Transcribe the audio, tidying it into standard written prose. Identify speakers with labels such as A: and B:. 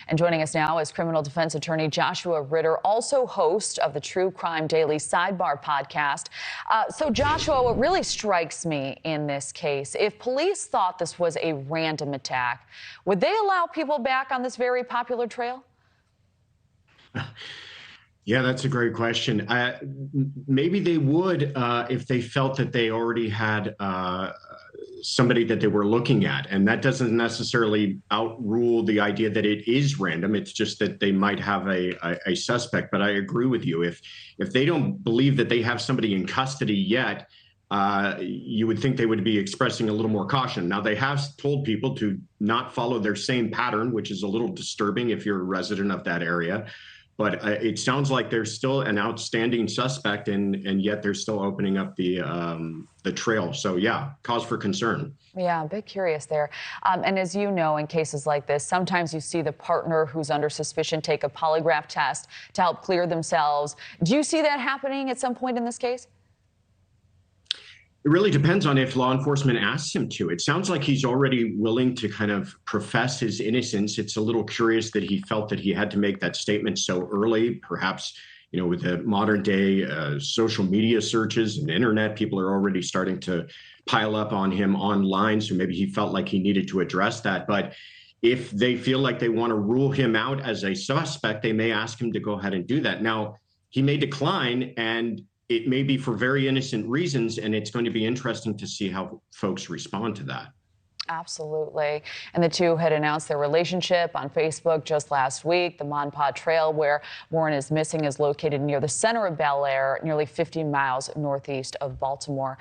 A: And joining us now is criminal defense attorney Joshua Ritter, also host of the True Crime Daily Sidebar podcast. So Joshua, what really strikes me in this case, if police thought this was a random attack, would they allow people back on this very popular trail?
B: Yeah, that's a great question. Maybe they would if they felt that they already had somebody that they were looking at. And that doesn't necessarily outrule the idea that it is random. It's just that they might have a suspect. But I agree with you. If they don't believe that they have somebody in custody yet, you would think they would be expressing a little more caution. Now, they have told people to not follow their same pattern, which is a little disturbing if you're a resident of that area. But it sounds like there's still an outstanding suspect, and yet they're still opening up the trail. So, yeah, cause for concern.
A: Yeah, a bit curious there. And as you know, in cases like this, sometimes you see the partner who's under suspicion take a polygraph test to help clear themselves. Do you see that happening at some point in this case?
B: It really depends on if law enforcement asks him to. It sounds like he's already willing to kind of profess his innocence. It's a little curious that he felt that he had to make that statement so early. Perhaps, you know, with the modern day social media searches and internet, people are already starting to pile up on him online. So maybe he felt like he needed to address that. But if they feel like they want to rule him out as a suspect, they may ask him to go ahead and do that. Now, he may decline, and it may be for very innocent reasons, and it's going to be interesting to see how folks respond to that.
A: Absolutely. And the two had announced their relationship on Facebook just last week. The Monpont Trail, where Morin is missing, is located near the center of Bel Air, nearly 50 miles northeast of Baltimore.